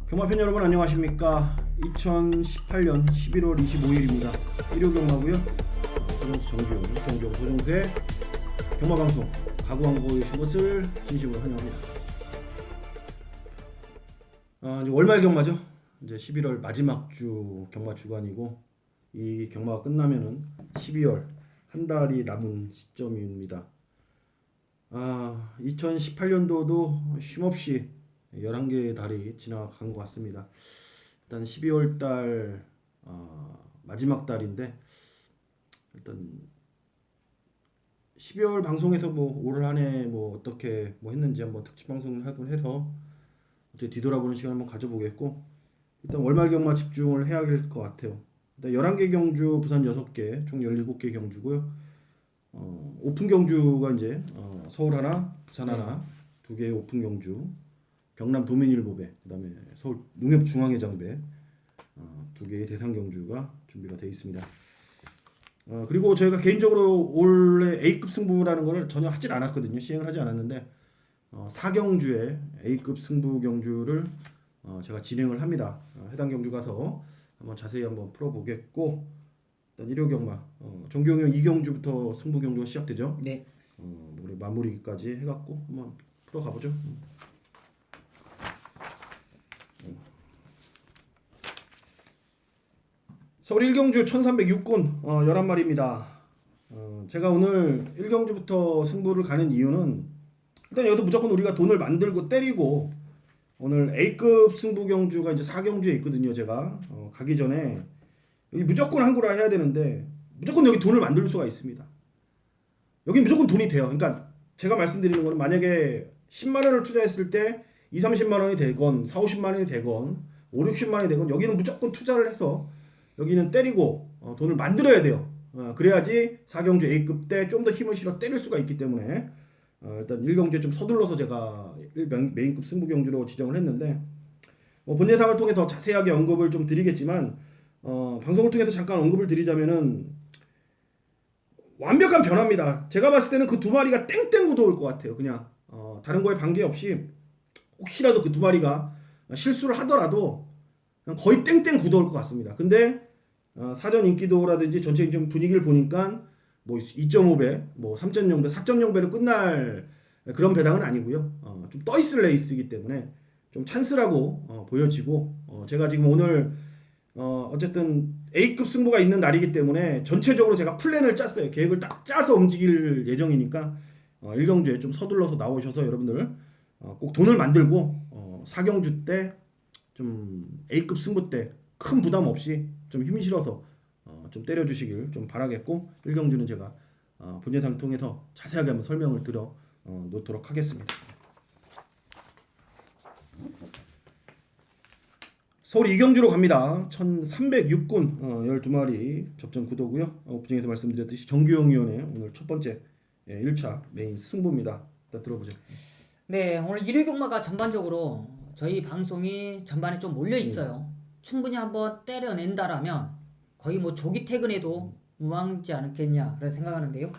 경마팬 여러분 안녕하십니까. 2018년 11월 25일입니다. 일요경마고요. 소정수 정기용 소정수의 경마방송 가구왕고에 오신 것을 진심으로 환영합니다. 이제 월말 경마죠. 이제 11월 마지막 주 경마 주간이고 이 경마가 끝나면은 12월 한 달이 남은 시점입니다. 2018년도도 쉼없이 11개의 달이 지나간 것 같습니다. 일단 12월 달 마지막 달인데 일단 12월 방송에서 뭐 올 한 해 뭐 어떻게 뭐 했는지 한번 특집 방송을 해서 어떻게 뒤돌아보는 시간을 한번 가져보겠고, 일단 월말 경마 집중을 해야 될 것 같아요. 일단 11개 경주, 부산 6개, 총 17개 경주고요. 오픈 경주가 이제 서울 하나, 부산 하나, 2개의 오픈 경주, 경남 도민일보배, 그다음에 서울 농협중앙회장배 2개의 대상 경주가 준비가 되어 있습니다. 그리고 저희가 개인적으로 올해 A급 승부라는 거를 전혀 하질 않았거든요. 시행을 하지 않았는데 4경주의 A급 승부 경주를 제가 진행을 합니다. 해당 경주 가서 한번 자세히 한번 풀어보겠고, 일단 일요 경마 정기용이 2경주부터 승부 경주가 시작되죠. 네. 우리 마무리까지 해갖고 한번 풀어가보죠. 서울 1경주 1306군 11마리입니다. 제가 오늘 1경주부터 승부를 가는 이유는, 일단 여기서 무조건 우리가 돈을 만들고 때리고, 오늘 A급 승부 경주가 이제 4경주에 있거든요. 제가 가기 전에 여기 무조건 한구라 해야 되는데 무조건 여기 돈을 만들 수가 있습니다. 여기 무조건 돈이 돼요. 그러니까 제가 말씀드리는 거는, 만약에 10만원을 투자했을 때 2, 30만원이 되건 4, 50만원이 되건 5, 60만원이 되건 여기는 무조건 투자를 해서 여기는 때리고 돈을 만들어야 돼요. 그래야지 4경주 A급 때 좀 더 힘을 실어 때릴 수가 있기 때문에 일단 1경주에 좀 서둘러서 제가 메인급 승부 경주로 지정을 했는데, 본 예상을 통해서 자세하게 언급을 좀 드리겠지만, 방송을 통해서 잠깐 언급을 드리자면은 완벽한 변화입니다. 제가 봤을 때는 그 두 마리가 땡땡 굳어 올 것 같아요. 그냥 다른 거에 관계없이 혹시라도 그 두 마리가 실수를 하더라도 그냥 거의 땡땡 굳어 올 것 같습니다. 근데 사전 인기도라든지 전체적인 분위기를 보니까 뭐 2.5배, 뭐 3.0배, 4.0배로 끝날 그런 배당은 아니고요. 좀 떠있을 레이스이기 때문에 좀 찬스라고 보여지고, 제가 지금 오늘 어쨌든 A급 승부가 있는 날이기 때문에 전체적으로 제가 플랜을 짰어요. 계획을 딱 짜서 움직일 예정이니까 1경주에 좀 서둘러서 나오셔서 여러분들 꼭 돈을 만들고 4경주 때 좀 A급 승부 때 큰 부담 없이 좀 힘이 실어서 좀 때려주시길 좀 바라겠고, 1경주는 제가 본 예상을 통해서 자세하게 한번 설명을 드려 놓도록 하겠습니다. 서울 2경주로 갑니다. 1306군 12마리 접전 구도고요. 오프닝에서 말씀드렸듯이 정규용 위원의 오늘 첫 번째 1차 메인 승부입니다. 일단 들어보죠. 네, 오늘 일요 경마가 전반적으로 저희 방송이 전반에 좀 몰려 있어요. 충분히 한번 때려낸다라면 거의 뭐 조기 퇴근해도 무방하지 않겠냐 그런 생각하는데요.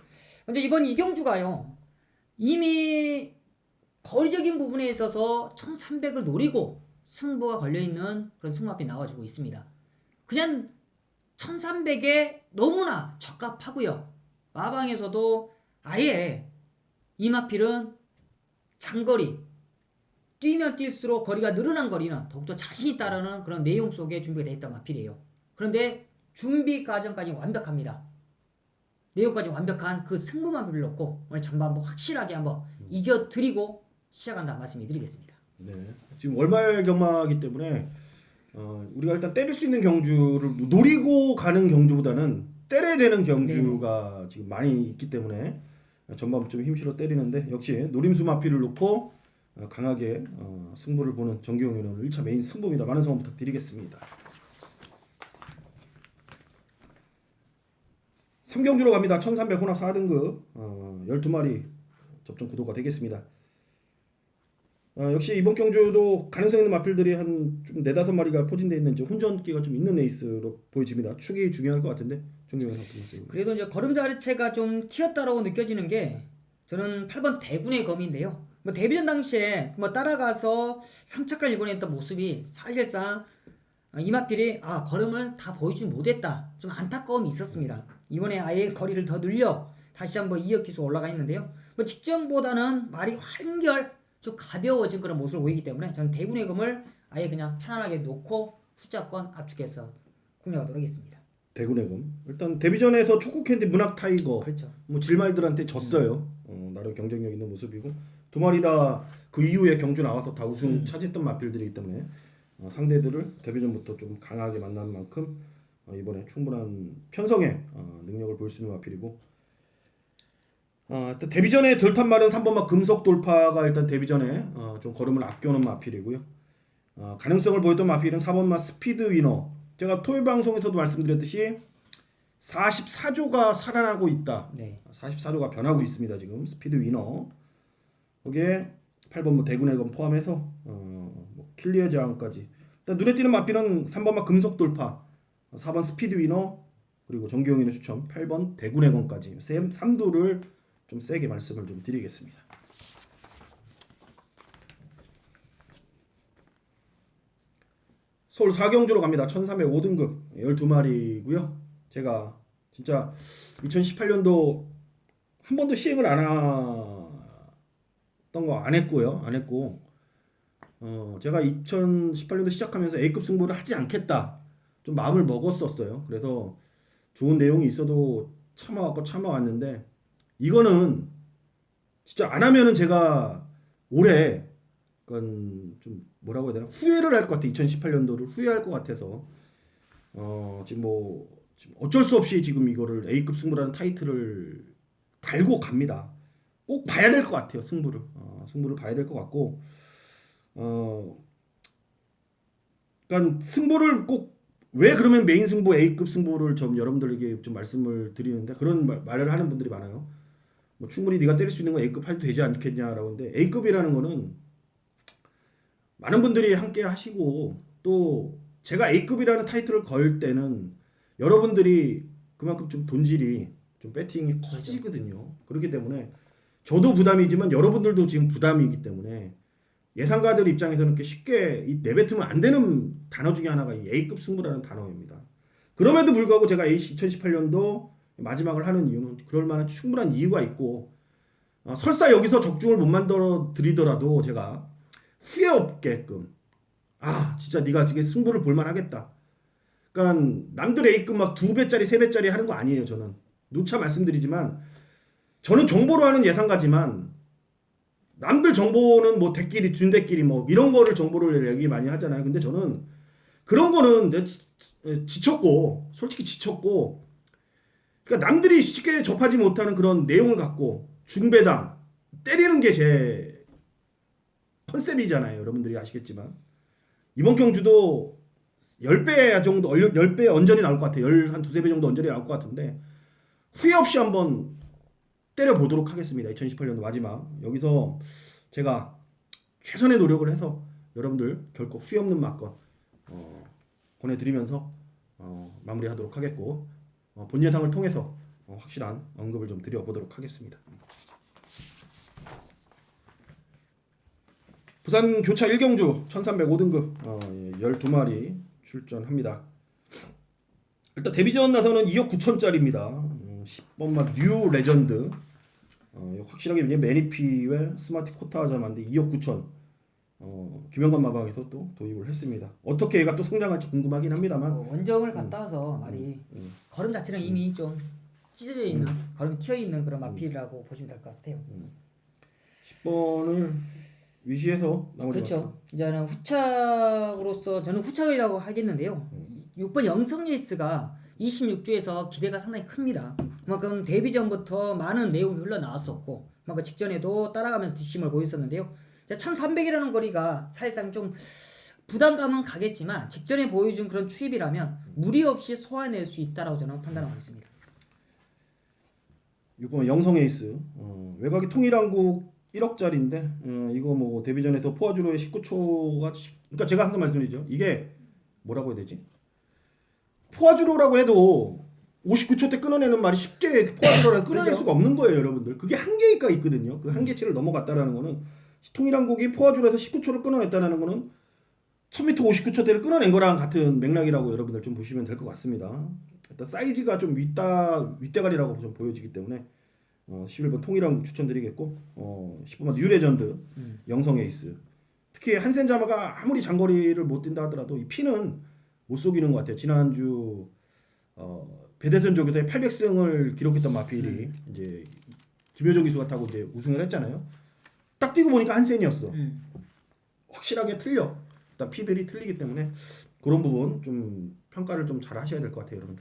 근데 이번 이경주가요, 이미 거리적인 부분에 있어서 1300을 노리고 승부가 걸려있는 그런 승마비 나와주고 있습니다. 그냥 1300에 너무나 적합하고요. 마방에서도 아예 이마필은 장거리, 뛰면 뛸수록 거리가 늘어난 거리는 더욱더 자신이 따르는 그런 내용 속에 준비가 되어 있던 마필이에요. 그런데 준비 과정까지 완벽합니다. 내용까지 완벽한 그 승부마비를 놓고 오늘 전반부 확실하게 한번 이겨드리고 시작한다 말씀을 드리겠습니다. 네, 지금 월말 경마이기 때문에 우리가 일단 때릴 수 있는 경주를 노리고 가는 경주보다는 때려야 되는 경주가 네네. 지금 많이 있기 때문에 전반부 좀 힘실어 때리는데, 역시 노림수 마피를 놓고 강하게 승부를 보는 정기용 의원은 1차 메인 승부입니다. 많은 성원 부탁드리겠습니다. 3경주로 갑니다. 1300 혼합 4등급 12마리 접전 구도가 되겠습니다. 역시 이번 경주도 가능성 있는 마필들이 한 좀 4-5마리가 포진되어 있는, 이제 혼전기가 좀 있는 레이스로 보여집니다. 축이 중요할 것 같은데 정기용 의원 어떻게 보세요? 그래도 이제 걸음 자체가 좀 튀었다라고 느껴지는 게, 저는 8번 대군의 검인데요. 뭐 데뷔전 당시에 뭐 따라가서 3차까지 일궈냈던 모습이 사실상 이마필이 걸음을 다 보여주지 못했다. 좀 안타까움이 있었습니다. 이번에 아예 거리를 더 늘려 다시 한번 2억 기수 올라가 있는데요. 뭐 직전보다는 말이 한결 좀 가벼워진 그런 모습을 보이기 때문에 저는 대군의 금을 아예 그냥 편안하게 놓고 후자권 압축해서 공략하도록 하겠습니다. 대군의 금. 일단 데뷔전에서 초코캔디 문학 타이거 그렇죠. 뭐 질말들한테 졌어요. 나름 경쟁력 있는 모습이고 두 마리 다 그 이후에 경주 나와서 다 우승 차지했던 마필들이기 때문에 상대들을 데뷔전부터 좀 강하게 만난 만큼 이번에 충분한 편성의 능력을 보일 수 있는 마필이고 일단 데뷔전에 덜 탄 말은 3번마 금속 돌파가 일단 데뷔전에 좀 걸음을 아껴놓은 마필이고요. 가능성을 보였던 마필은 4번마 스피드 위너. 제가 토요일 방송에서도 말씀드렸듯이 44조가 살아나고 있다. 네. 44조가 변하고 있습니다. 지금 스피드 위너. 거기에 8번 뭐 대군의 검 포함해서 뭐 킬리의 저항까지. 일단 눈에 띄는 마필은 3번마 금속 돌파, 4번 스피드 위너, 그리고 정기용인의 추천 8번 대군의 검까지 3두를 좀 세게 말씀을 좀 드리겠습니다. 서울 사경주로 갑니다. 1305등급 12마리고요. 제가 진짜 2018년도 한 번도 시행을 안 했던 거 안 했고요. 안 했고 제가 2018년도 시작하면서 A급 승부를 하지 않겠다. 좀 마음을 먹었었어요. 그래서 좋은 내용이 있어도 참아왔는데 이거는 진짜 안 하면은 제가 올해 약간 좀 뭐라고 해야 되나 후회를 할 것 같아. 2018년도를 후회할 것 같아서 지금 어쩔 수 없이 지금 이거를 A급 승부라는 타이틀을 달고 갑니다. 꼭 봐야 될 것 같아요. 승부를 봐야 될 것 같고 그러니까 승부를 꼭 왜 그러면 메인 승부 A급 승부를 좀 여러분들에게 좀 말씀을 드리는데 그런 말을 하는 분들이 많아요. 뭐 충분히 네가 때릴 수 있는 건 A급 해도 되지 않겠냐라고 하는데 A급이라는 거는 많은 분들이 함께 하시고 또 제가 A급이라는 타이틀을 걸 때는 여러분들이 그만큼 좀 돈질이 좀 배팅이 커지거든요. 그렇기 때문에 저도 부담이지만 여러분들도 지금 부담이기 때문에 예상가들 입장에서는 이렇게 쉽게 내뱉으면 안 되는 단어 중에 하나가 이 A급 승부라는 단어입니다. 그럼에도 불구하고 제가 2018년도 마지막을 하는 이유는 그럴 만한 충분한 이유가 있고 설사 여기서 적중을 못 만들어 드리더라도 제가 후회 없게끔 진짜 네가 지금 승부를 볼만 하겠다. 그러니까 남들 A급 막 2배짜리 3배짜리 하는 거 아니에요. 저는 누차 말씀드리지만 저는 정보로 하는 예상가지만 남들 정보는 뭐 대끼리 준대끼리 뭐 이런 거를 정보를 얘기 많이 하잖아요. 근데 저는 그런 거는 지쳤고 솔직히 지쳤고 그러니까 남들이 쉽게 접하지 못하는 그런 내용을 갖고 중배당 때리는 게 제 컨셉이잖아요. 여러분들이 아시겠지만 이번 경주도 10배 정도 10배 언저리 나올 것 같아요. 한 두세 배 정도 언저리 나올 것 같은데 후회 없이 한번 때려보도록 하겠습니다. 2018년도 마지막 여기서 제가 최선의 노력을 해서 여러분들 결코 후회 없는 막건 보내드리면서 마무리하도록 하겠고 본 예상을 통해서 확실한 언급을 좀 드려보도록 하겠습니다. 부산 교차 1경주 1305등급 12마리 출전합니다. 일단 데뷔전 나서는 2억 9천짜리입니다. 10번마 뉴 레전드 확실하게 매니피에 스마트 코타자만데 2억 9천 김영관 마방에서 또 도입을 했습니다. 어떻게 얘가 또 성장할지 궁금하긴 합니다만 원정을 갔다 와서 말이 걸음 자체는 이미 좀 찢어져 있는 걸음이 튀어 있는 그런 마필이라고 보시면 될 것 같아요. 10번을 위시해서 나머지 그렇죠. 이제는 후착으로서 저는 후착이라고 하겠는데요. 6번 영성레이스가 26주에서 기대가 상당히 큽니다. 그만큼 데뷔전부터 많은 내용이 흘러나왔었고 그만큼 직전에도 따라가면서 뒷심을 보였었는데요. 1300이라는 거리가 사실상 좀 부담감은 가겠지만 직전에 보여준 그런 추입이라면 무리 없이 소화해낼 수 있다라고 저는 판단하고 있습니다. 6번 영성에이스 외곽이 통일한국 1억짜리인데 이거 뭐 데뷔전에서 포아주로의 19초가 그러니까 제가 항상 말씀드리죠. 이게 뭐라고 해야 되지? 포아주로라고 해도 59초 때 끊어내는 말이 쉽게 포아주로라고 끊어낼 그렇죠. 수가 없는 거예요, 여러분들. 그게 한계가 있거든요. 그 한계치를 넘어갔다라는 거는 통일한국이 포화줄에서 19초를 끊어냈다는 거는 1000m 59초대를 끊어낸 거랑 같은 맥락이라고 여러분들 좀 보시면 될 것 같습니다. 일단 사이즈가 좀 윗대가리라고 좀 보여지기 때문에 11번 통일한국 추천드리겠고 10번만 뉴레전드 영성 에이스. 특히 한센자마가 아무리 장거리를 못 뛴다 하더라도 이 피는 못 속이는 것 같아요. 지난주 배대선 조교사의 800승을 기록했던 마필이 이제 김효정 기수가 타고 이제 우승을 했잖아요. 딱 뛰고 보니까 한센이었어. 확실하게 틀려. 일단 피들이 틀리기 때문에 그런 부분 좀 평가를 좀 잘 하셔야 될 것 같아요, 여러분.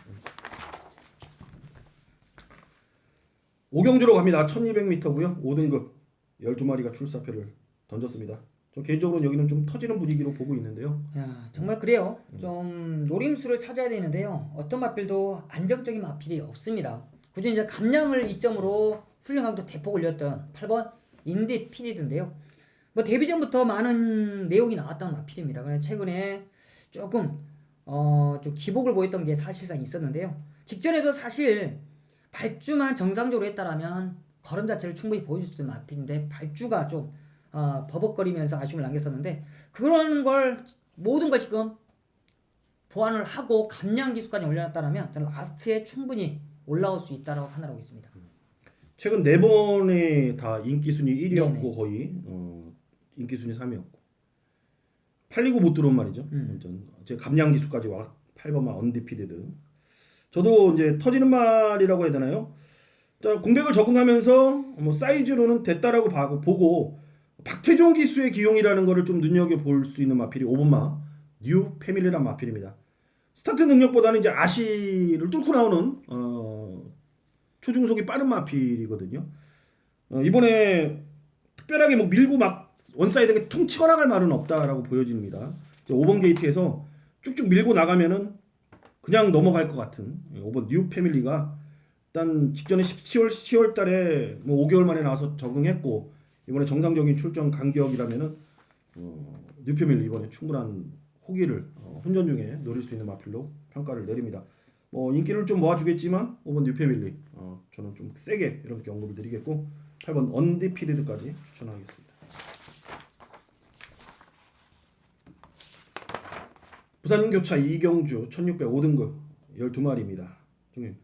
오경주로 갑니다. 1200m고요. 5등급 12마리가 출사표를 던졌습니다. 좀 개인적으로 여기는 좀 터지는 분위기로 보고 있는데요. 야, 정말 그래요. 좀 노림수를 찾아야 되는데요. 어떤 마필도 안정적인 마필이 없습니다. 그중 이제 감량을 이점으로 훌륭하게도 대폭 올렸던 8번 인디 피리드인데요. 뭐 데뷔 전부터 많은 내용이 나왔던 마필입니다. 그런데 최근에 조금 좀 기복을 보였던 게 사실상 있었는데요. 직전에도 사실 발주만 정상적으로 했다라면 걸음 자체를 충분히 보여줄 수 있는 마필인데 발주가 좀 버벅거리면서 아쉬움을 남겼었는데 그런 걸 모든 걸 지금 보완을 하고 감량 기수까지 올려놨다라면 저는 라스트에 충분히 올라올 수 있다라고 판단하고 있습니다. 최근 4번에 다 인기 순위 1위였고 네네. 거의 인기 순위 3위였고 팔리고 못 들어온 말이죠. 제 감량 기수까지 와 8번만 언디피디드. 저도 이제 터지는 말이라고 해야 되나요? 자, 공백을 적응하면서 뭐 사이즈로는 됐다라고 보고 박태종 기수의 기용이라는 거를 좀 눈여겨 볼 수 있는 마필이 5번마 뉴 패밀리란 마필입니다. 스타트 능력보다는 이제 아시를 뚫고 나오는 초중속이 빠른 마필이거든요. 이번에 특별하게 뭐 밀고 막 원사이드에 퉁 치고 나갈 말은 없다라고 보여집니다. 5번 게이트에서 쭉쭉 밀고 나가면은 그냥 넘어갈 것 같은 5번 뉴 패밀리가 일단 직전에 10월 달에 뭐 5개월 만에 나와서 적응했고 이번에 정상적인 출전 간격이라면은 뉴 패밀리 이번에 충분한 호기를 훈련 중에 노릴 수 있는 마필로 평가를 내립니다. 뭐 인기를 좀 모아주겠지만 5번 뉴 패밀리 저는 좀 세게 이렇게 언급을 드리겠고 8번 언디피디드까지 추천하겠습니다. 부산교차 이경주 1605등급 12마리입니다. 형님.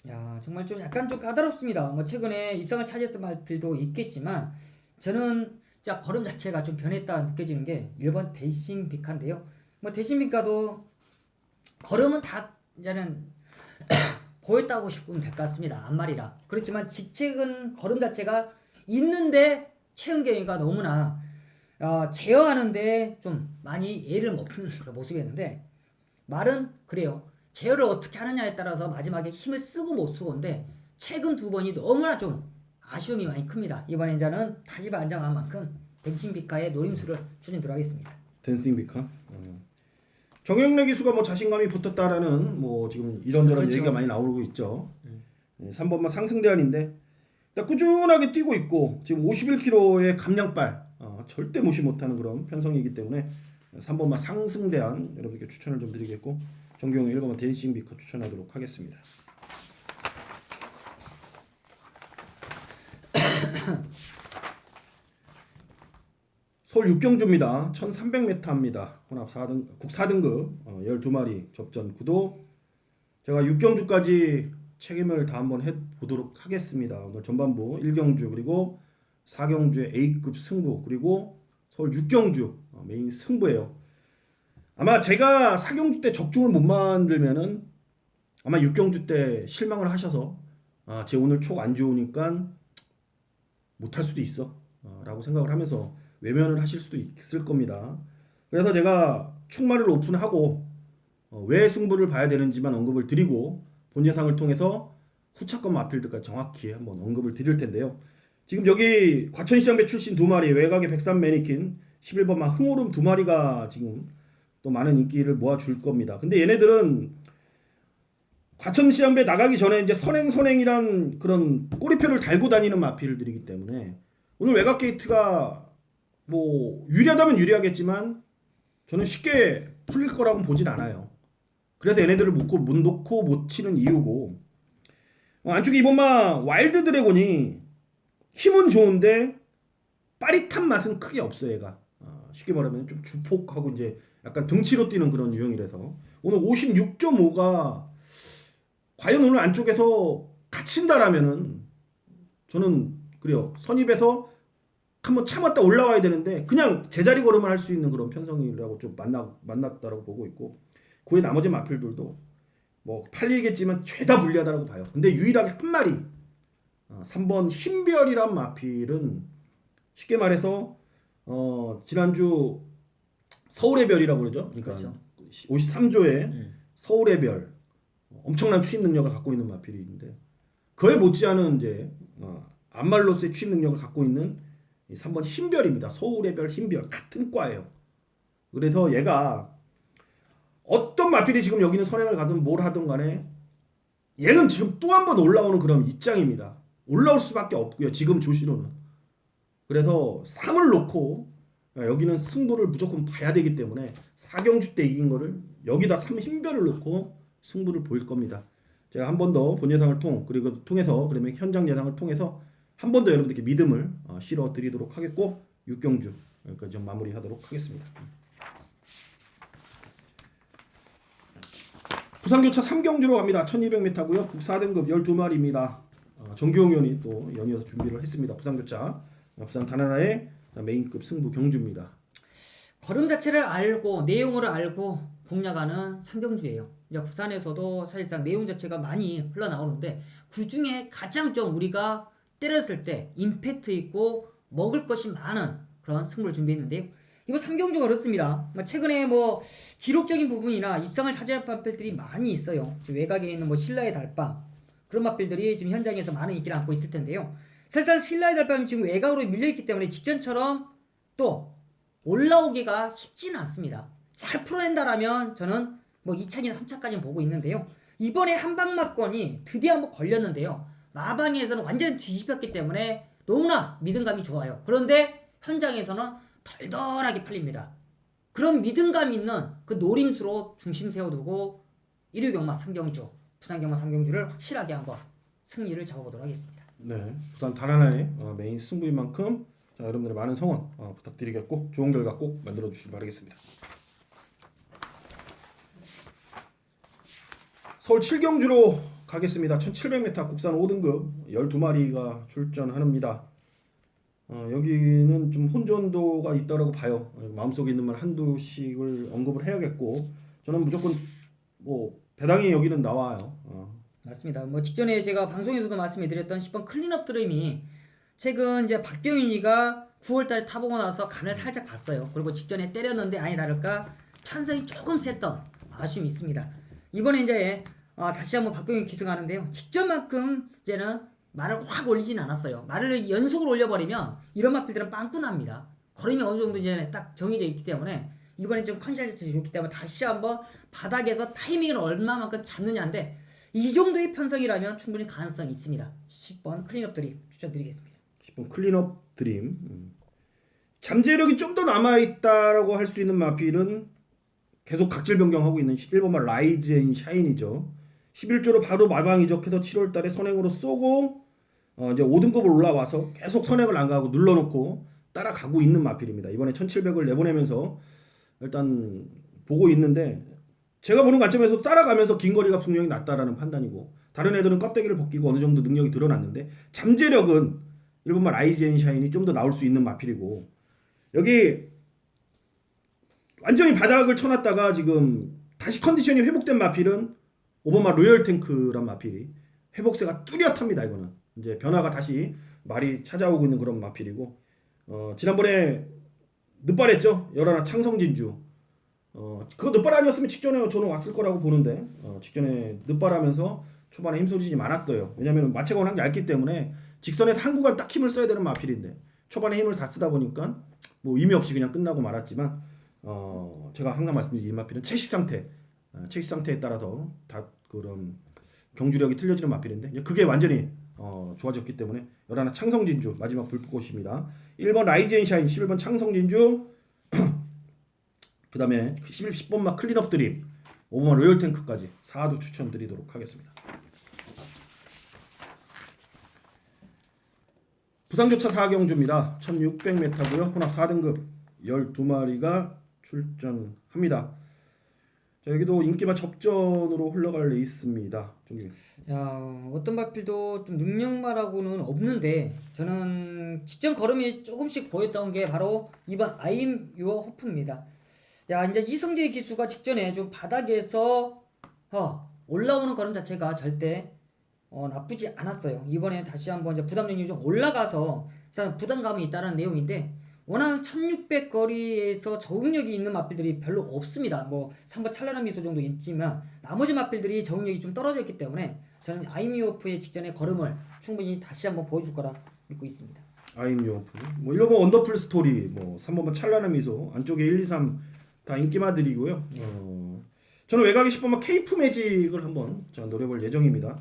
야, 정말 좀 약간 좀 까다롭습니다. 뭐 최근에 입상을 차지했던 말들도 있겠지만 저는 진짜 걸음 자체가 좀 변했다 느껴지는 게 1번 데이싱 빅카인데요. 뭐 데이싱 빅카도 걸음은 다 이제는 보였다고 싶으면 될 것 같습니다. 앞말이라. 그렇지만 직책은 걸음 자체가 있는데 최은경이가 너무나 제어하는데 좀 많이 예를 없는 그런 모습이었는데 말은 그래요. 제어를 어떻게 하느냐에 따라서 마지막에 힘을 쓰고 못 쓰고인데 최근 두 번이 너무나 좀 아쉬움이 많이 큽니다. 이번에 이제는 타집을 안정한 만큼 댄싱 비카의 노림수를 추진하도록 하겠습니다. 댄싱 비카. 정영래 기수가 뭐 자신감이 붙었다라는 뭐 지금 이런저런 그렇죠. 얘기가 많이 나오고 있죠. 3번만 상승대안인데 일단 꾸준하게 뛰고 있고 지금 51kg의 감량발 절대 무시 못하는 그런 편성이기 때문에 3번만 상승대안 여러분께 추천을 좀 드리겠고 정경영 1번만 댄싱 비카 추천하도록 하겠습니다. 서울 육경주입니다. 1300m입니다. 혼합 4등, 국 4등급 12마리 접전 구도. 제가 육경주까지 책임을 다 한번 해보도록 하겠습니다. 오늘 전반부 1경주 그리고 4경주의 A급 승부 그리고 서울 육경주 메인 승부예요. 아마 제가 4경주 때 적중을 못 만들면은 아마 육경주 때 실망을 하셔서 제 오늘 촉 안 좋으니까 못할 수도 있어 라고 생각을 하면서 외면을 하실 수도 있을 겁니다. 그래서 제가 축마를 오픈하고 왜 승부를 봐야 되는지만 언급을 드리고 본 예상을 통해서 후차권 마필드까지 정확히 한번 언급을 드릴 텐데요. 지금 여기 과천시장배 출신 2마리 외곽의 백산 매니킨 11번만 흥오름 2마리가 지금 또 많은 인기를 모아줄 겁니다. 근데 얘네들은 과천시장배 나가기 전에 이제 선행이란 그런 꼬리표를 달고 다니는 마필들이기 때문에 오늘 외곽 게이트가 뭐 유리하다면 유리하겠지만 저는 쉽게 풀릴 거라고 보진 않아요. 그래서 얘네들을 못 놓고 못 치는 이유고 안쪽에 이번만 와일드 드래곤이 힘은 좋은데 빠릿한 맛은 크게 없어요. 얘가 쉽게 말하면 좀 주폭하고 이제 약간 등치로 뛰는 그런 유형이라서 오늘 56.5가 과연 오늘 안쪽에서 갇힌다라면은 저는 그래요. 선입에서 한번 참았다 올라와야 되는데 그냥 제자리 걸음을 할 수 있는 그런 편성이라고 좀 만났다라고 보고 있고 그의 나머지 마필들도 뭐 팔리겠지만 죄다 불리하다라고 봐요. 근데 유일하게 한 마리 3번 흰별이란 마필은 쉽게 말해서 지난주 서울의 별이라고 그러죠. 그러니까 그렇죠. 53조의 서울의 별 엄청난 추임 능력을 갖고 있는 마필인데 그에 못지않은 이제 안말로스의 추임 능력을 갖고 있는 이 3번 흰별입니다. 서울의 별 흰별 같은 과예요. 그래서 얘가 어떤 마필이 지금 여기는 선행을 가든 뭘 하든 간에 얘는 지금 또 한 번 올라오는 그런 입장입니다. 올라올 수밖에 없고요. 지금 조시로는. 그래서 3을 놓고 여기는 승부를 무조건 봐야 되기 때문에 4경주 때 이긴 거를 여기다 3 흰별을 놓고 승부를 볼 겁니다. 제가 한 번 더 본 예상을 통해서 그러면 현장 예상을 통해서 한 번 더 여러분들께 믿음을 실어 드리도록 하겠고 6경주 여기까지 좀 마무리하도록 하겠습니다. 부산교차 3경주로 갑니다. 1200m고요. 국 4등급 12마리입니다. 정규용 의원이 또 연이어서 준비를 했습니다. 부산교차 부산 단하나의 메인급 승부 경주입니다. 걸음 자체를 알고 내용을 알고 공략하는 상경주예요. 이제 부산에서도 사실상 내용 자체가 많이 흘러나오는데 그 중에 가장 좀 우리가 때렸을 때 임팩트 있고 먹을 것이 많은 그런 승부를 준비했는데요. 이번 상경주가 그렇습니다. 최근에 뭐 기록적인 부분이나 입상을 차지할 마필들이 많이 있어요. 외곽에 있는 뭐 신라의 달밤 그런 마필들이 지금 현장에서 많은 인기를 안고 있을 텐데요. 사실상 신라의 달밤이 지금 외곽으로 밀려있기 때문에 직전처럼 또 올라오기가 쉽지는 않습니다. 잘 풀어낸다라면 저는 뭐 2차기나 3차까지는 보고 있는데요. 이번에 한방막권이 드디어 한번 걸렸는데요. 마방에서는 완전히 뒤집혔기 때문에 너무나 믿음감이 좋아요. 그런데 현장에서는 덜덜하게 팔립니다. 그런 믿음감 있는 그 노림수로 중심 세워두고 1위 경마 3경주, 부산 경마 3경주를 확실하게 한번 승리를 잡아보도록 하겠습니다. 네, 부산 단하나의 메인 승부인 만큼 자, 여러분들의 많은 성원 부탁드리겠고 좋은 결과 꼭 만들어 주시기 바라겠습니다. 서울 7경주로 가겠습니다. 1700m 국산 5등급 12마리가 출전합니다. 여기는 좀 혼전도가 있다라고 봐요. 마음속에 있는 말 한두씩을 언급을 해야겠고 저는 무조건 뭐 배당이 여기는 나와요. 맞습니다. 뭐 직전에 제가 방송에서도 말씀드렸던 10번 클린업 드림이 최근 이제 박병윤이가 9월달에 타보고 나서 간을 살짝 봤어요. 그리고 직전에 때렸는데 아니 다를까 탄성이 조금 셌던 아쉬움이 있습니다. 이번에 이제 다시 한번 박병윤이 기승하는데요. 직전만큼 이제는 말을 확 올리진 않았어요. 말을 연속으로 올려버리면 이런 마필들은 빵꾸납니다. 걸음이 어느 정도 이제 딱 정해져 있기 때문에 이번에 좀 컨디션이 좋기 때문에 다시 한번 바닥에서 타이밍을 얼마만큼 잡느냐인데 이 정도의 편성이라면 충분히 가능성이 있습니다. 10번 클린업 드림 추천드리겠습니다. 10번 클린업 드림. 잠재력이 좀 더 남아있다라고 할 수 있는 마필은 계속 각질 변경하고 있는 11번만 라이즈 앤 샤인이죠. 11조로 바로 마방 이적해서 7월달에 선행으로 쏘고 이제 5등급을 올라와서 계속 선행을 안 가고 눌러놓고 따라가고 있는 마필입니다. 이번에 1700을 내보내면서 일단 보고 있는데 제가 보는 관점에서 따라가면서 긴 거리가 분명히 낫다라는 판단이고 다른 애들은 껍데기를 벗기고 어느 정도 능력이 드러났는데 잠재력은 1번만 아이젠 샤인이 좀 더 나올 수 있는 마필이고 여기 완전히 바닥을 쳐놨다가 지금 다시 컨디션이 회복된 마필은 5번만 로열 탱크란 마필이 회복세가 뚜렷합니다. 이거는 이제 변화가 다시 말이 찾아오고 있는 그런 마필이고 지난번에 늦발했죠. 열하나 창성진주 그거 늦발 아니었으면 직전에 저는 왔을 거라고 보는데 직전에 늦발하면서 초반에 힘소진이 많았어요. 왜냐면 마체가 워낙 얇기 때문에 직선에서 한 구간 딱 힘을 써야 되는 마필인데 초반에 힘을 다 쓰다 보니까 뭐 의미 없이 그냥 끝나고 말았지만 제가 항상 말씀드린 이 마필은 체식 상태에 따라서 다 그런 경주력이 틀려지는 마필인데 이제 그게 완전히 좋아졌기 때문에 열하나 창성진주 마지막 불꽃입니다. 1번 라이젠샤인 11번 창성진주 그 다음에 10번마 클린업 드림 5번마 로열탱크까지 4두 추천드리도록 하겠습니다. 부산교차 4경주입니다. 1600m고요. 혼합 4등급 12마리가 출전합니다. 자, 여기도 인기마 접전으로 흘러갈 레이스입니다. 저기. 야, 어떤 마필도 좀 능력마라고는 없는데 저는 직전 걸음이 조금씩 보였던 게 바로 이번 아임 유어 호프입니다. 야, 이제 이성재 기수가 직전에 좀 바닥에서 올라오는 걸음 자체가 절대 나쁘지 않았어요. 이번에 다시 한번 이제 부담력이 좀 올라가서 부담감이 있다는 내용인데 워낙 1600 거리에서 적응력이 있는 마필들이 별로 없습니다. 뭐 3번 찬란한 미소 정도 있지만 나머지 마필들이 적응력이 좀 떨어져 있기 때문에 저는 아이미오프의 직전의 걸음을 충분히 다시 한번 보여줄 거라 믿고 있습니다. 아임요프 뭐 1번 원더풀 스토리 뭐 3번만 찬란한 미소 안쪽에 1, 2, 3 다 인기마들이고요. 저는 외곽에 10번만 케이프 매직을 한번 노려볼 예정입니다.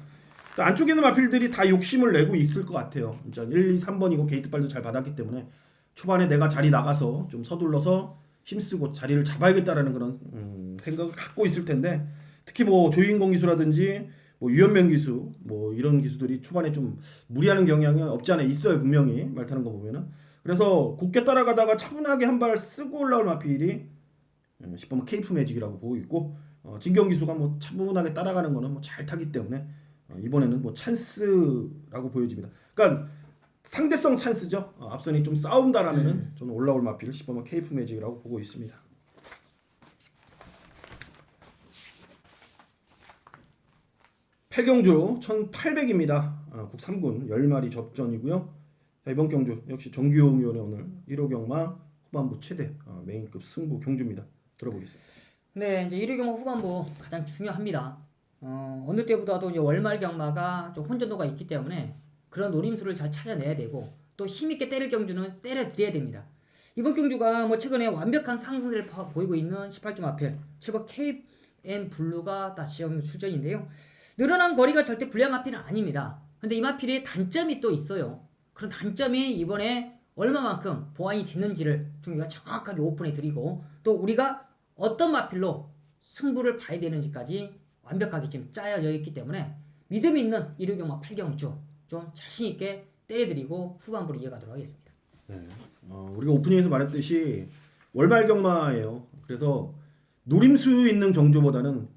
안쪽에 있는 마필들이 다 욕심을 내고 있을 것 같아요. 진짜 1, 2, 3번이고 게이트발도 잘 받았기 때문에 초반에 내가 자리 나가서 좀 서둘러서 힘쓰고 자리를 잡아야겠다라는 그런 생각을 갖고 있을 텐데 특히 뭐 조인공 기수라든지 뭐 유현명 기수 뭐 이런 기수들이 초반에 좀 무리하는 경향이 없지 않아 있어요. 분명히 말 타는 거 보면은. 그래서 곱게 따라가다가 차분하게 한 발 쓰고 올라올 마필이 10번 케이프 매직이라고 보고 있고 진경 기수가 뭐 차분하게 따라가는 거는 뭐 잘 타기 때문에 이번에는 뭐 찬스라고 보여집니다. 그러니까 상대성 찬스죠. 앞선이 좀 싸운다라면은 저는 올라올 마필 10번만 케이프 매직이라고 보고 있습니다. 8경주 1800입니다. 국 3군 10마리 접전이고요. 자, 이번 경주 역시 정규용 위원회 오늘 1호 경마 후반부 최대 메인급 승부 경주입니다. 들어보겠습니다. 네, 이제 1호 경마 후반부 가장 중요합니다. 어느 때보다도 이제 월말 경마가 좀 혼전도가 있기 때문에 그런 노림수를 잘 찾아내야 되고 또 힘있게 때릴 경주는 때려드려야 됩니다. 이번 경주가 뭐 최근에 완벽한 상승세를 보이고 있는 18주 마필 7번 케이프 앤 블루가 다시 한번 출전인데요. 늘어난 거리가 절대 불리한 마필은 아닙니다. 근데 이 마필의 단점이 또 있어요. 그런 단점이 이번에 얼마만큼 보완이 됐는지를 저희가 정확하게 오픈해 드리고 또 우리가 어떤 마필로 승부를 봐야 되는지까지 완벽하게 지금 짜여져 있기 때문에 믿음이 있는 1호 경마 8경주 좀 자신있게 때려드리고 후반부로 이어가도록 하겠습니다. 네. 우리가 오프닝에서 말했듯이 월말 경마예요. 그래서 노림수 있는 경주보다는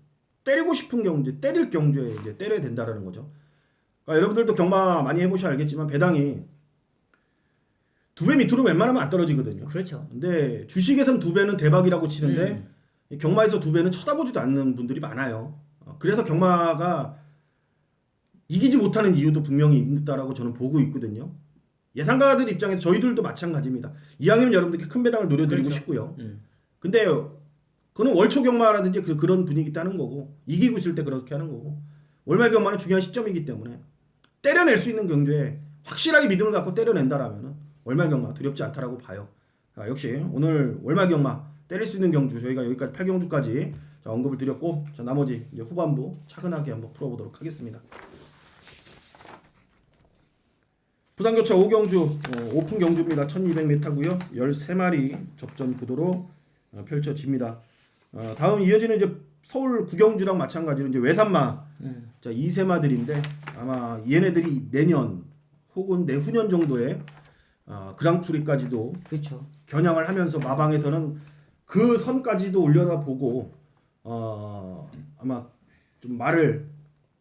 때리고 싶은 경주, 때릴 경주에 이제 때려야 된다라는 거죠. 그러니까 여러분들도 경마 많이 해보셔야 알겠지만 배당이 2배 밑으로 웬만하면 안 떨어지거든요. 그렇죠. 근데 주식에선 2배는 대박이라고 치는데 경마에서 2배는 쳐다보지도 않는 분들이 많아요. 그래서 경마가 이기지 못하는 이유도 분명히 있다라고 저는 보고 있거든요. 예상가들 입장에서 저희들도 마찬가지입니다. 이왕이면 여러분들께 큰 배당을 노려드리고 그렇죠. 싶고요. 근데 그거는 월초 경마라든지 그런 분위기 따는 거고 이기고 있을 때 그렇게 하는 거고 월말 경마는 중요한 시점이기 때문에 때려낼 수 있는 경주에 확실하게 믿음을 갖고 때려낸다라면 월말 경마 두렵지 않다라고 봐요. 역시 오늘 월말 경마 때릴 수 있는 경주 저희가 여기까지 8경주까지 언급을 드렸고 자, 나머지 이제 후반부 차근하게 한번 풀어보도록 하겠습니다. 부산교차 5경주 오픈 경주입니다. 1200m고요. 13마리 접전 구도로 펼쳐집니다. 다음 이어지는 이제 서울 9경주랑 마찬가지로 이제 외산마 자 2세마들인데 아마 얘네들이 내년 혹은 내후년 정도에 그랑프리까지도 그렇죠. 겨냥을 하면서 마방에서는 그 선까지도 올려다보고 아마 좀 말을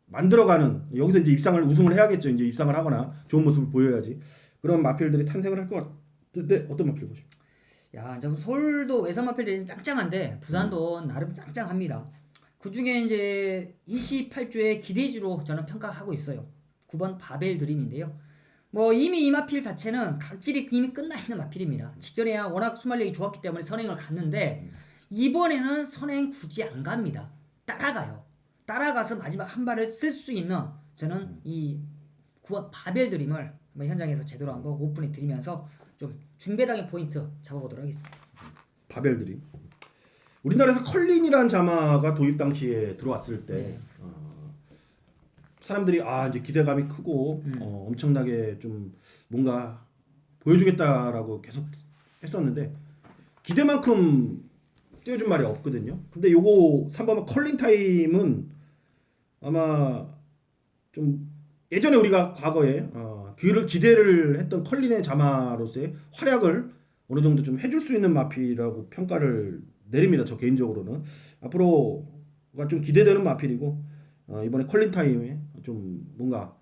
만들어가는 여기서 이제 우승을 해야겠죠. 이제 입상을 하거나 좋은 모습을 보여야지 그런 마필들이 탄생을 할 것 같은데 어떤 마필 보죠? 야, 이제 서울도 외산 마필들이 짱짱한데 부산도 나름 짱짱합니다. 그 중에 이제 28주의 기대주로 저는 평가하고 있어요. 9번 바벨 드림인데요. 뭐 이미 이 마필 자체는 각질이 이미 끝나 있는 마필입니다. 직전에야 워낙 순발력이 좋았기 때문에 선행을 갔는데 이번에는 선행 굳이 안 갑니다. 따라가요. 따라가서 마지막 한 발을 쓸 수 있는 저는 이 9번 바벨 드림을 한번 현장에서 제대로 한번 오픈해 드리면서 좀 중배당의 포인트 잡아보도록 하겠습니다. 바벨 드림. 우리나라에서 컬린이라는 자마가 도입 당시에 들어왔을 때 사람들이 이제 기대감이 크고 엄청나게 좀 뭔가 보여주겠다라고 계속 했었는데 기대만큼 띄워준 말이 없거든요. 근데 요거 3번 컬린 타임은 아마 좀 예전에 우리가 과거에 그를 기대를 했던 컬린의 자마로서의 활약을 어느 정도 좀 해줄 수 있는 마필이라고 평가를 내립니다. 저 개인적으로는 앞으로가 좀 기대되는 마필이고 이번에 컬린 타임에 좀 뭔가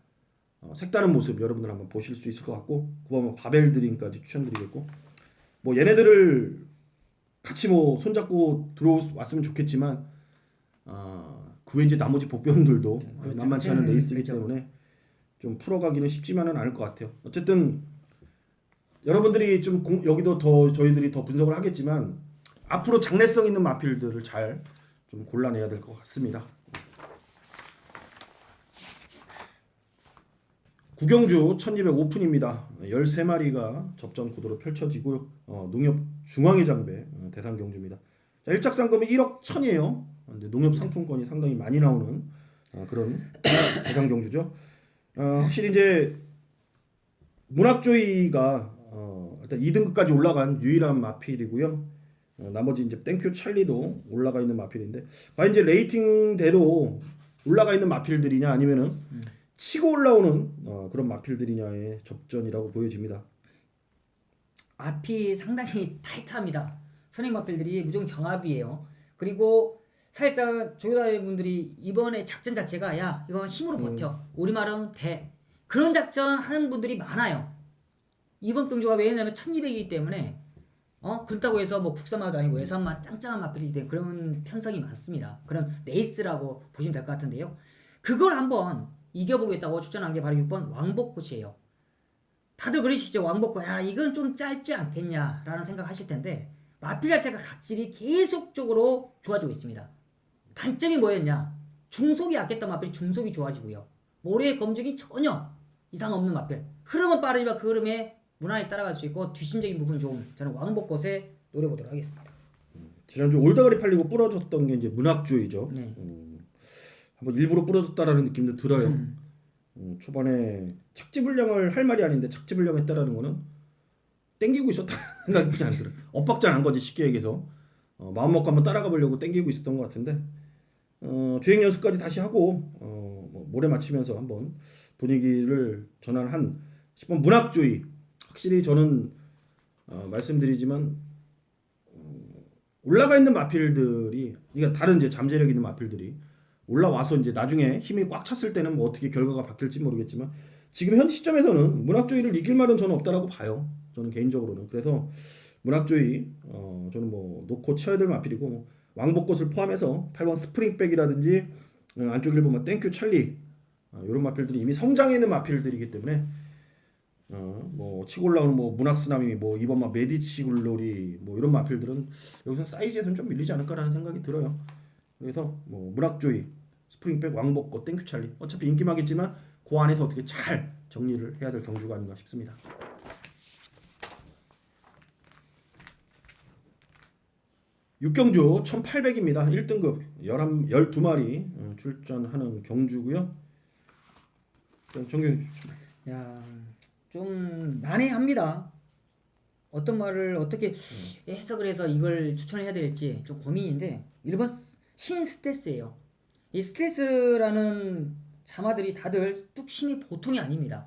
색다른 모습 여러분들 한번 보실 수 있을 것 같고 그거면 바벨 드림까지 추천드리겠고 뭐 얘네들을 같이 뭐 손잡고 들어왔으면 좋겠지만 그 외 이제 나머지 복병들도 그렇죠. 만만치 않은 레이스이기 그렇죠. 때문에 좀 풀어가기는 쉽지만은 않을 것 같아요. 어쨌든 여러분들이 좀 여기도 더 저희들이 더 분석을 하겠지만 앞으로 장래성 있는 마필들을 잘 좀 골라내야 될 것 같습니다. 구경주 1200 오픈입니다. 13마리가 접전 구도로 펼쳐지고 농협 중앙회 장배 대상 경주입니다. 자, 1착 상금은 1억 1천이에요. 근데 농협 상품권이 상당히 많이 나오는 그런 대상 경주죠. 확실히 이제 문학조이가 일단 2등급까지 올라간 유일한 마필이고요. 나머지 이제 땡큐 찰리도 올라가 있는 마필인데 과연 이제 레이팅대로 올라가 있는 마필들이냐 아니면은 치고 올라오는 그런 마필들이냐의 접전이라고 보여집니다. 앞이 상당히 타이트합니다. 선행 마필들이 무조건 경합이에요. 그리고 사실상 조교사분들이 이번에 작전 자체가 야 이건 힘으로 버텨. 우리말은 돼. 그런 작전 하는 분들이 많아요. 이번 경주가 왜냐면 1200이기 때문에 그렇다고 해서 뭐 국산마도 아니고 외산마 짱짱한 마필이기 때문에 그런 편성이 많습니다. 그런 레이스라고 보시면 될 것 같은데요. 그걸 한번 이겨보겠다고 추천한 게 바로 6번 왕복꽃이에요. 다들 그러시죠. 왕복꽃 야 이건 좀 짧지 않겠냐라는 생각하실 텐데 마필 자체가 각질이 계속적으로 좋아지고 있습니다. 단점이 뭐였냐? 중속이 약했던 마필이 중속이 좋아지고요. 모래의 검증이 전혀 이상 없는 마필. 흐름은 빠르지만 그 흐름에 무난히 따라갈 수 있고 뒷심적인 부분이 좋은 저는 왕복꽃에 노려보도록 하겠습니다. 지난주 올다가리 팔리고 부러졌던 게 이제 문학조이죠. 네. 한번 일부러 부러졌다라는 느낌도 들어요. 초반에 착지불량을 할 말이 아닌데 착지불량 했다라는 거는 땡기고 있었다는 생각이 그냥 안 들어요. 엇박자 난 거지 쉽게 얘기해서 마음 먹고 한번 따라가 보려고 땡기고 있었던 것 같은데 주행 연습까지 다시 하고 뭐 모래 맞추면서 한번 분위기를 전환한 10번 문학조이 확실히 저는 말씀드리지만 올라가 있는 마필들이 그러니까 다른 이제 잠재력 있는 마필들이 올라와서 이제 나중에 힘이 꽉 찼을 때는 뭐 어떻게 결과가 바뀔지 모르겠지만 지금 현 시점에서는 문학조이를 이길 말은 저는 없다라고 봐요. 저는 개인적으로는 그래서 문학조이 저는 뭐 놓고 쳐야 될 마필이고 뭐 왕복꽃을 포함해서 8번 스프링백이라든지 안쪽 1번 땡큐 찰리 이런 마필들이 이미 성장해 있는 마필들이기 때문에 뭐 치고 올라오는 뭐 문학스나미 뭐 이번 메디치 굴놀이 뭐 이런 마필들은 여기서 사이즈에서는 좀 밀리지 않을까라는 생각이 들어요. 그래서 뭐 문학조이, 스프링백, 왕복꽃, 땡큐 찰리 어차피 인기마겠지만 그 안에서 어떻게 잘 정리를 해야 될 경주가 아닌가 싶습니다. 육경주 1800입니다. 1등급 12마리 출전하는 경주고요. 정경 야, 좀 난해합니다. 어떤 말을 어떻게 해석을 해서 이걸 추천해야 될지 좀 고민인데 1번 신스테스예요. 이 스테스라는 자마들이 다들 뚝심이 보통이 아닙니다.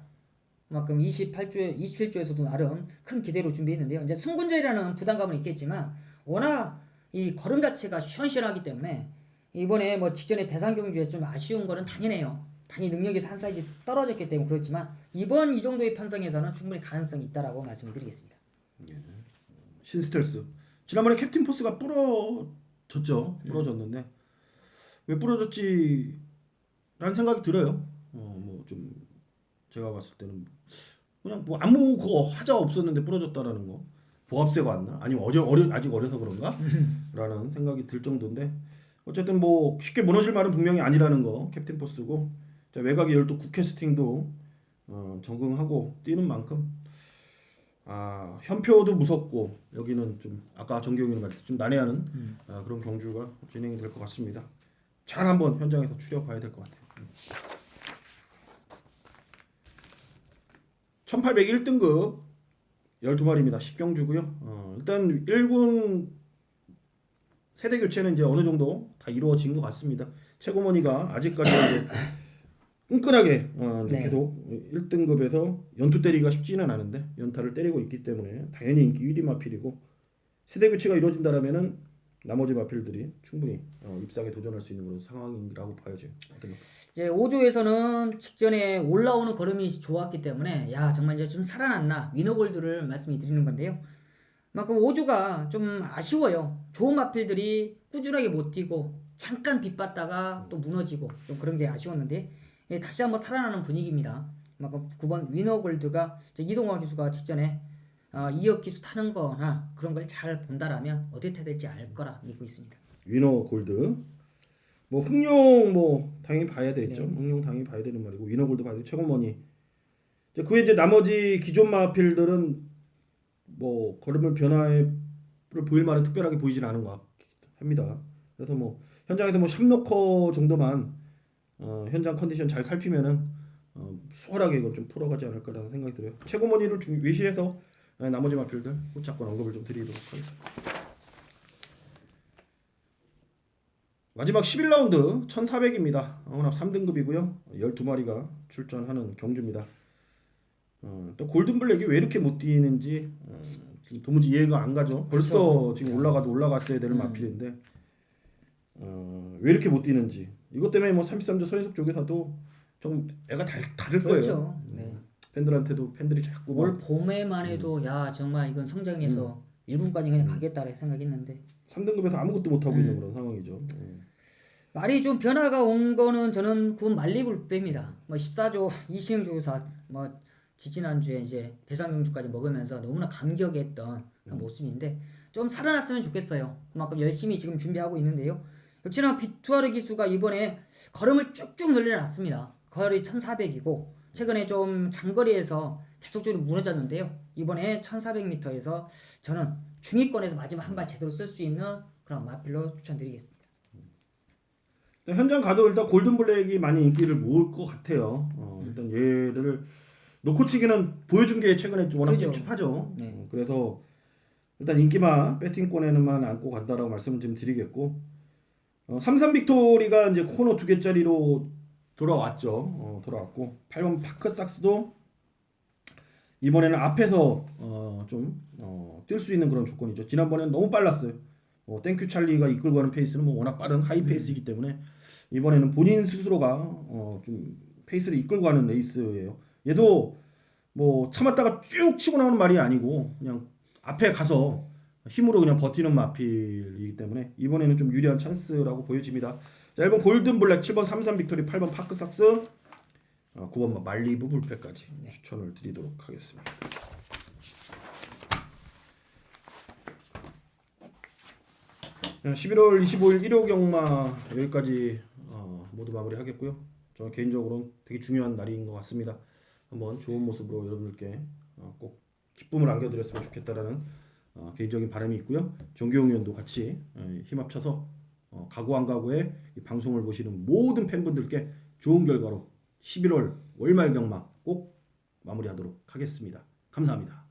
그만큼 27조에서도 나름 큰 기대로 준비했는데요. 이제 승군절이라는 부담감은 있겠지만 워낙 이 걸음 자체가 시원시원하기 때문에 이번에 뭐 직전에 대상 경주에 좀 아쉬운 거는 당연해요. 당연히 능력이 한 사이즈 떨어졌기 때문에 그렇지만 이번 이 정도의 편성에서는 충분히 가능성이 있다라고 말씀을 드리겠습니다. 신스텔스 지난번에 캡틴 포스가 부러졌죠. 부러졌는데 왜 부러졌지 라는 생각이 들어요. 뭐 좀 제가 봤을 때는 그냥 뭐 아무 그거 하자 없었는데 부러졌다라는 거 보합세가 왔나? 아니면 아직 어려서 그런가? 라는 생각이 들 정도인데 어쨌든 뭐 쉽게 무너질 말은 분명히 아니라는 거 캡틴 포스고 자, 외곽의 열도 국캐스팅도 적응하고 뛰는 만큼 현표도 무섭고 여기는 좀 아까 정경이는 말했듯이 좀 난해하는 그런 경주가 진행이 될 것 같습니다. 잘 한번 현장에서 추려봐야 될 것 같아요. 1801등급 12마리입니다. 10경주고요. 일단 1군 세대 교체는 이제 어느 정도 다 이루어진 것 같습니다. 최고머니가 아직까지 끈끈하게 이제 네. 계속 1등급에서 연투 때리기가 쉽지는 않은데 연타를 때리고 있기 때문에 당연히 인기 1위 마필이고 세대 교체가 이루어진다라면은 나머지 마필들이 충분히 입상에 도전할 수 있는 그런 상황이라고 봐야죠. 어떻게? 이제 5조에서는 직전에 올라오는 걸음이 좋았기 때문에 야 정말 이제 좀 살아났나 위너골드를 말씀이 드리는 건데요. 그만큼 5조가 좀 아쉬워요. 좋은 마필들이 꾸준하게 못 뛰고 잠깐 빗봤다가 또 무너지고 좀 그런 게 아쉬웠는데 예, 다시 한번 살아나는 분위기입니다. 그만큼 9번 위너골드가 이제 이동화 기수가 직전에 2억 기수 타는 거나 그런 걸 잘 본다라면 어디 타야 될지 알 거라 믿고 있습니다. 위너 골드 뭐 흥룡 뭐 당연히 봐야 되겠죠. 네. 흥룡 당연히 봐야 되는 말이고 위너 골드 봐야 되고 최고머니 이제 그 외에 이제 나머지 기존 마필들은 뭐 걸음을 변화를 보일 만한 특별하게 보이지는 않은 것 합니다. 그래서 뭐 현장에서 뭐 샵노커 정도만 현장 컨디션 잘 살피면은 수월하게 이걸 좀 풀어가지 않을까라는 생각이 들어요. 최고머니를 외시해서 나머지 마필들 꽃잡고 언급을 좀 드리도록 하겠습니다. 마지막 11라운드 1400입니다. 혼합 3등급이고요. 12마리가 출전하는 경주입니다. 또 골든블랙이 왜 이렇게 못 뛰는지 좀 도무지 이해가 안 가죠. 벌써 그렇죠. 지금 올라갔어야 되는 마필인데 왜 이렇게 못 뛰는지 이것 때문에 뭐 33조 서해석 쪽에서도 좀 애가 다를 거예요. 그렇죠. 네. 팬들한테도 팬들이 자꾸 올 봄에만 해도 야 정말 이건 성장해서 1군까지 그냥 가겠다라 생각했는데 3등급에서 아무것도 못 하고 있는 그런 상황이죠. 말이 좀 변화가 온 거는 저는 그 말리부를 뺍니다. 뭐 14조 이시영 조사 뭐 지지난주에 이제 대상경주까지 먹으면서 너무나 감격했던 그런 모습인데 좀 살아났으면 좋겠어요. 그만큼 열심히 지금 준비하고 있는데요. 역시나 비투아르 기수가 이번에 걸음을 쭉쭉 늘려놨습니다. 거리 1400이고 최근에 좀 장거리에서 계속적으로 무너졌는데요. 이번에 1400m에서 저는 중위권에서 마지막 한 발 제대로 쓸 수 있는 그런 마필로 추천드리겠습니다. 현장 가도 일단 골든블랙이 많이 인기를 모을 것 같아요. 일단 얘를 놓고 치기는 보여준 게 최근에 좀 워낙 그죠. 찝찝하죠. 네. 그래서 일단 인기만 배팅권에는만 안고 간다라고 말씀을 좀 드리겠고 삼삼 빅토리가 이제 코너 2개짜리로 돌아왔죠. 돌아왔고 8번 파크삭스도 이번에는 앞에서 좀 뛸 수 있는 그런 조건이죠. 지난번에는 너무 빨랐어요. 땡큐 찰리가 이끌고 가는 페이스는 뭐 워낙 빠른 하이 페이스이기 때문에 이번에는 본인 스스로가 좀 페이스를 이끌고 가는 레이스예요. 얘도 뭐 참았다가 쭉 치고 나오는 말이 아니고 그냥 앞에 가서 힘으로 그냥 버티는 마필이기 때문에 이번에는 좀 유리한 찬스라고 보여집니다. 자, 1번 골든블랙, 7번 삼삼 빅토리, 8번 파크삭스, 9번 말리부 불패까지 추천을 드리도록 하겠습니다. 11월 25일 일요 경마 여기까지 모두 마무리하겠고요. 저는 개인적으로는 되게 중요한 날인 것 같습니다. 한번 좋은 모습으로 여러분들께 꼭 기쁨을 안겨드렸으면 좋겠다라는 개인적인 바람이 있고요. 정규용 위원도 같이 힘 합쳐서 가구 안 가구의 이 방송을 보시는 모든 팬분들께 좋은 결과로 11월 월말 경마 꼭 마무리하도록 하겠습니다. 감사합니다.